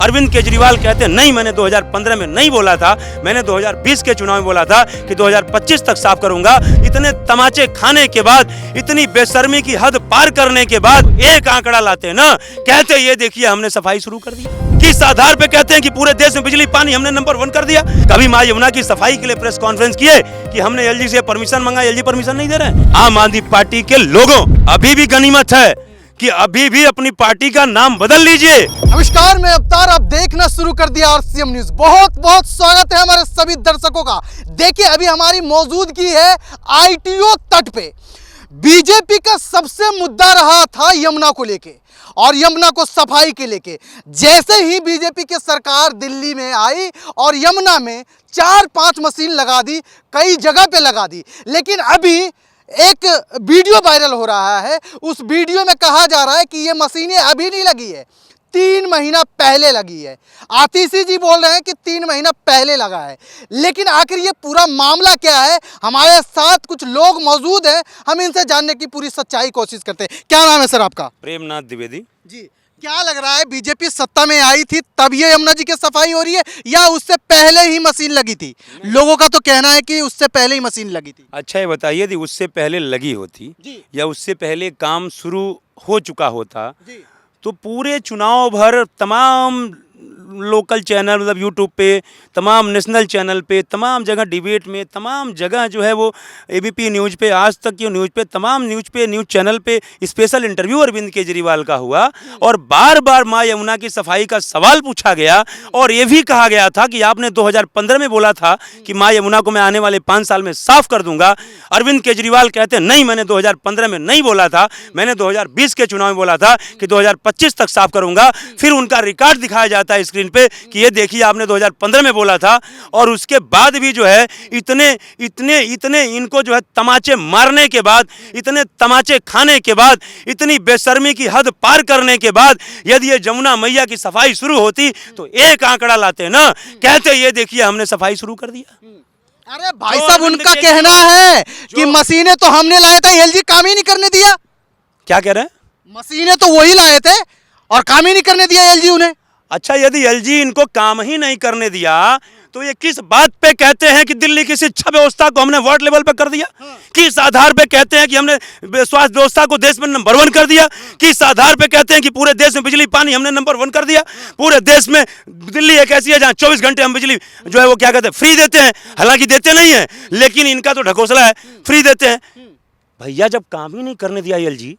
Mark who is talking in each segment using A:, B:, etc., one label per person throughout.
A: अरविंद केजरीवाल कहते हैं नहीं, मैंने 2015 में नहीं बोला था, मैंने 2020 के चुनाव में बोला था कि 2025 तक साफ करूंगा। इतने तमाचे खाने के बाद, इतनी बेशर्मी की हद पार करने के बाद एक आंकड़ा लाते ना, कहते ये देखिए हमने सफाई शुरू कर दी। किस आधार पे कहते हैं कि पूरे देश में बिजली पानी हमने नंबर 1 कर दिया? कभी मां यमुना की सफाई के लिए प्रेस कॉन्फ्रेंस किए कि हमने एलजी से परमिशन मांगा, एलजी परमिशन नहीं दे रहे हैं? आम आदमी पार्टी के लोगों, अभी भी गनीमत है कि अभी भी अपनी पार्टी का नाम बदल लीजिए।
B: नमस्कार, मैं अवतार, आप देखना शुरू कर दिया आरसीएम न्यूज। बहुत बहुत स्वागत है हमारे सभी दर्शकों का। देखिए, अभी हमारी मौजूदगी है आईटीओ तट पे। बीजेपी का सबसे मुद्दा रहा था यमुना को लेके और यमुना को सफाई के लेके। जैसे ही बीजेपी की सरकार दिल्ली में आई और यमुना में 4-5 मशीन लगा दी, कई जगह पे लगा दी, लेकिन अभी एक वीडियो वायरल हो रहा है। उस वीडियो में कहा जा रहा है कि ये मशीनें अभी नहीं लगी है, 3 महीना पहले लगी है। आतिशी जी बोल रहे हैं कि 3 महीना पहले लगा है, लेकिन आखिर ये पूरा मामला क्या है? हमारे साथ कुछ लोग मौजूद हैं, हम इनसे जानने की पूरी सच्चाई कोशिश करते हैं। क्या नाम है सर आपका?
A: प्रेमनाथ द्विवेदी
B: जी। क्या लग रहा है, बीजेपी सत्ता में आई थी तब ये यमुना जी की सफाई हो रही है या उससे पहले ही मशीन लगी थी? लोगों का तो कहना है कि उससे पहले ही मशीन लगी थी।
A: अच्छा, ये बताइए यदि उससे पहले लगी होती या उससे पहले काम शुरू हो चुका होता तो पूरे चुनाव भर तमाम लोकल चैनल, मतलब यूट्यूब पे, तमाम नेशनल चैनल पे, तमाम जगह डिबेट में, तमाम जगह जो है वो एबीपी न्यूज़ पे, आज तक की न्यूज़ पे, तमाम न्यूज़ चैनल पे स्पेशल इंटरव्यू अरविंद केजरीवाल का हुआ और बार बार मां यमुना की सफाई का सवाल पूछा गया और ये भी कहा गया था कि आपने 2015 में बोला था कि मां यमुना को मैं आने वाले 5 साल में साफ कर दूंगा। अरविंद केजरीवाल कहते हैं नहीं, मैंने 2015 में नहीं बोला था, मैंने 2020 के चुनाव में बोला था कि 2025 तक साफ करूंगा। फिर उनका रिकॉर्ड दिखाया जाता है स्क्रीन पे कि ये देखिए आपने 2015 में बोला था। और उसके बाद भी जो है इतने इनको जो है तमाचे मारने के बाद, इतने तमाचे खाने के बाद, इतनी बेशर्मी की हद पार करने के बाद यदि ये जमुना मैया की सफाई शुरू होती तो एक आंकड़ा लाते ना, कहते ये देखिए हमने सफाई शुरू कर दिया।
B: अरे भाई साहब, उनका कहना है कि मशीनें तो हमने लाए थे, एलजी काम ही नहीं करने दिया।
A: क्या कह रहे हैं?
B: मशीनें तो वही लाए थे और काम ही नहीं करने दिया एलजी उन्हें।
A: अच्छा, यदि एलजी इनको काम ही नहीं करने दिया तो ये किस बात पे कहते हैं कि दिल्ली की शिक्षा व्यवस्था को हमने वार्ड लेवल पे कर दिया? किस आधार पे कहते हैं कि हमने स्वास्थ्य व्यवस्था को देश में नंबर 1 कर दिया? किस आधार पे कहते हैं कि पूरे देश में बिजली पानी हमने नंबर 1 कर दिया? पूरे देश में दिल्ली एक ऐसी है जहां 24 घंटे हम बिजली जो है वो क्या कहते हैं, फ्री देते हैं। हालांकि देते नहीं है, लेकिन इनका तो ढकोसला है, फ्री देते हैं। भैया, जब काम ही नहीं करने दिया एलजी,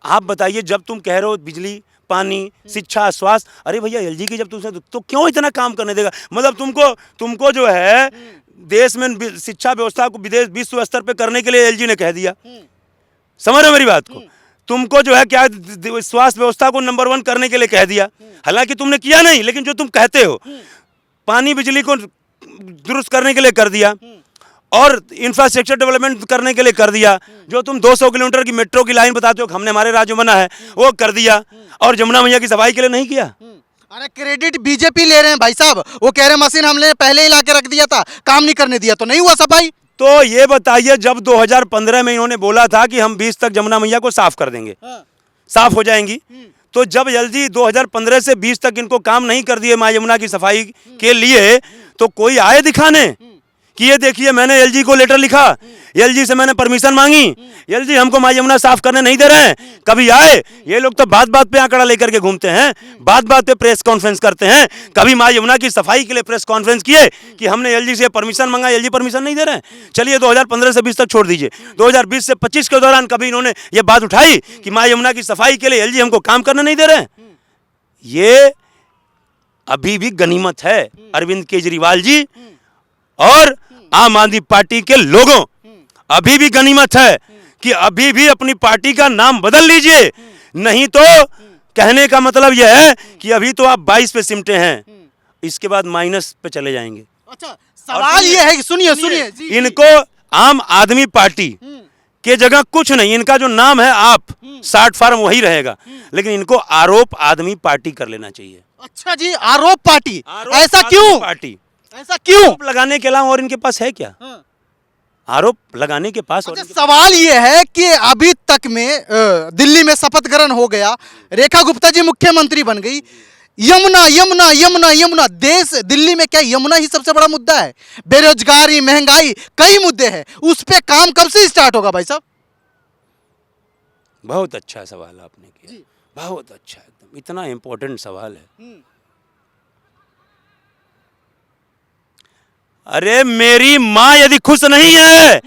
A: आप बताइए, जब तुम कह रहे हो बिजली पानी शिक्षा स्वास्थ्य, अरे भैया एलजी की जब तुमसे तो क्यों इतना काम करने देगा? मतलब तुमको जो है देश में शिक्षा व्यवस्था को विदेश विश्व स्तर पे करने के लिए एलजी ने कह दिया। समझ रहे हो मेरी बात को? तुमको जो है क्या स्वास्थ्य व्यवस्था को नंबर 1 करने के लिए कह दिया। हालांकि तुमने किया नहीं, लेकिन जो तुम कहते हो, पानी बिजली को दुरुस्त करने के लिए कर दिया और इंफ्रास्ट्रक्चर डेवलपमेंट करने के लिए कर दिया। जो तुम 200 किलोमीटर की मेट्रो की लाइन बताते हो हमने हमारे राज्य में बना है, वो कर दिया। और जमुना मैया की सफाई के लिए नहीं किया।
B: अरे क्रेडिट बीजेपी ले रहे हैं भाई साहब, वो कह रहे हैं मशीन हमने पहले ही ला के रख दिया था, काम नहीं करने दिया तो नहीं हुआ सफाई।
A: तो ये बताइए, जब 2015 में इन्होंने बोला था कि हम 20 तक जमुना मैया को साफ कर देंगे, साफ हो जाएंगी, तो जब जल्दी 2015 से 20 तक इनको काम नहीं कर दिए मां यमुना की सफाई के लिए, तो कोई आए दिखाने कि ये देखिए मैंने एलजी को लेटर लिखा, एलजी से मैंने परमिशन मांगी, एलजी हमको मां यमुना साफ करने नहीं दे रहे हैं? कभी आए? ये लोग तो बात बात पे आंकड़ा लेकर के घूमते हैं, बात बात पे प्रेस कॉन्फ्रेंस करते हैं। कभी मां यमुना की सफाई के लिए प्रेस कॉन्फ्रेंस किए कि हमने एलजी से परमिशन मांगा, एलजी परमिशन नहीं दे रहे हैं? चलिए 2015 से 20 तक छोड़ दीजिए, 2020 से 25 के दौरान कभी इन्होंने ये बात उठाई कि मां यमुना की सफाई के लिए एलजी हमको काम करने नहीं दे रहे हैं? ये अभी भी गनीमत है अरविंद केजरीवाल जी और आम आदमी पार्टी के लोगों, अभी भी गनीमत है कि अभी भी अपनी पार्टी का नाम बदल लीजिए। नहीं तो कहने का मतलब यह है कि अभी तो आप 22 पे सिमटे हैं, इसके बाद माइनस पे चले जाएंगे।
B: अच्छा, सवाल ये है कि सुनिए
A: इनको आम आदमी पार्टी के जगह कुछ नहीं, इनका जो नाम है आप, शार्ट फॉर्म वही रहेगा, लेकिन इनको आरोप आदमी पार्टी कर लेना चाहिए।
B: अच्छा जी, आरोप पार्टी, ऐसा क्यों?
A: पार्टी
B: ऐसा क्यों?
A: आरोप लगाने के अलावा और इनके पास है क्या? आरोप लगाने के पास।
B: अच्छा, सवाल ये है कि अभी तक में दिल्ली में शपथ ग्रहण हो गया, रेखा गुप्ता जी मुख्यमंत्री बन गई, यमुना यमुना यमुना यमुना, देश दिल्ली में क्या यमुना ही सबसे बड़ा मुद्दा है? बेरोजगारी, महंगाई, कई मुद्दे हैं, उस पे काम कब से स्टार्ट होगा भाई साहब?
A: बहुत अच्छा सवाल आपने किया, बहुत अच्छा, एकदम इतना इम्पोर्टेंट सवाल है। अरे मेरी माँ यदि खुश नहीं है,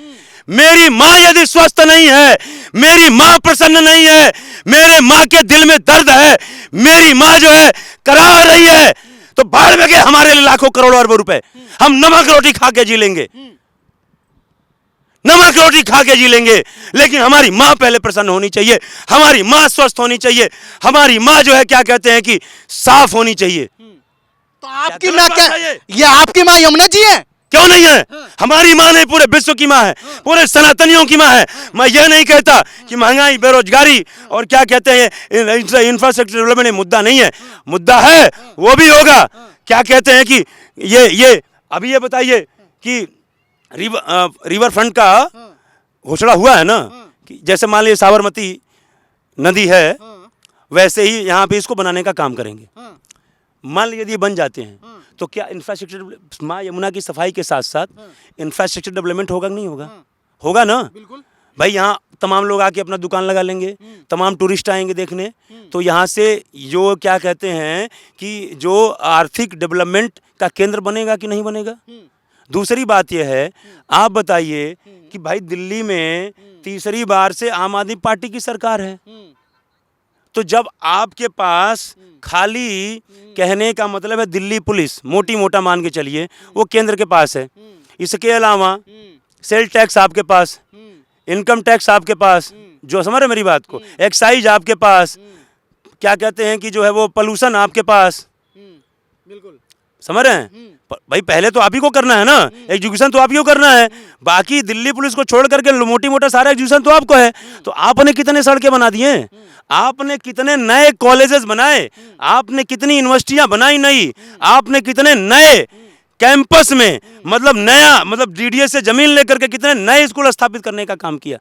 A: मेरी माँ यदि स्वस्थ नहीं है, मेरी माँ प्रसन्न नहीं है, मेरे माँ के दिल में दर्द है, मेरी माँ जो है करा रही है, तो बाढ़ में गए हमारे लिए लाखों करोड़ों अरबों रुपए। हम नमक रोटी खा के जी लेंगे, नमक रोटी खा के जी लेंगे, लेकिन हमारी माँ पहले प्रसन्न होनी चाहिए, हमारी माँ स्वस्थ होनी चाहिए, हमारी माँ जो है क्या कहते हैं कि साफ होनी चाहिए।
B: तो आपकी
A: क्या
B: माँ
A: गलत
B: क्या,
A: बात है
B: ये आपकी माँ यमुना जी है?
A: क्यों नहीं है? हमारी माँ नहीं, पूरे विश्व की माँ है, पूरे सनातनियों की माँ है। मैं ये नहीं कहता कि महंगाई, बेरोजगारी और क्या कहते हैं इंफ्रास्ट्रक्चर डेवलपमेंट मुद्दा नहीं है, मुद्दा है, वो भी होगा। क्या कहते हैं कि ये अभी ये बताइए कि रिवर फ्रंट का घोषणा हुआ है ना, कि जैसे मान लीजिए साबरमती नदी है, वैसे ही यहाँ पे इसको बनाने का काम करेंगे। मान लीजिए यदि बन जाते हैं तो क्या इंफ्रास्ट्रक्चर, माँ यमुना की सफाई के साथ साथ इंफ्रास्ट्रक्चर डेवलपमेंट होगा कि नहीं होगा? होगा ना।
B: बिल्कुल
A: भाई यहाँ तमाम लोग आके अपना दुकान लगा लेंगे, तमाम टूरिस्ट आएंगे देखने, तो यहाँ से जो क्या कहते हैं कि जो आर्थिक डेवलपमेंट का केंद्र बनेगा कि नहीं बनेगा। दूसरी बात यह है, आप बताइए कि भाई दिल्ली में तीसरी बार से आम आदमी पार्टी की सरकार है, तो जब आपके पास खाली कहने का मतलब है दिल्ली पुलिस, मोटी मोटा मान के चलिए, वो केंद्र के पास है, इसके अलावा सेल टैक्स आपके पास, इनकम टैक्स आपके पास, जो समझ रहे मेरी बात को, एक्साइज आपके पास, क्या कहते हैं कि जो है वो पोल्यूशन आपके पास,
B: बिल्कुल
A: समझ रहे हैं। भाई पहले तो आप ही को करना है ना, एजुकेशन तो आप ही को करना है, बाकी दिल्ली पुलिस को छोड़ करके मोटी मोटा सारा एजुकेशन तो आपको है। तो आपने कितने सड़कें बना दिए, आपने कितने नए कॉलेजेस बनाए, आपने कितनी यूनिवर्सिटियां बनाई नई, आपने कितने नए कैंपस में मतलब नया मतलब डीडीए से जमीन लेकर के कितने नए स्कूल स्थापित करने का काम किया।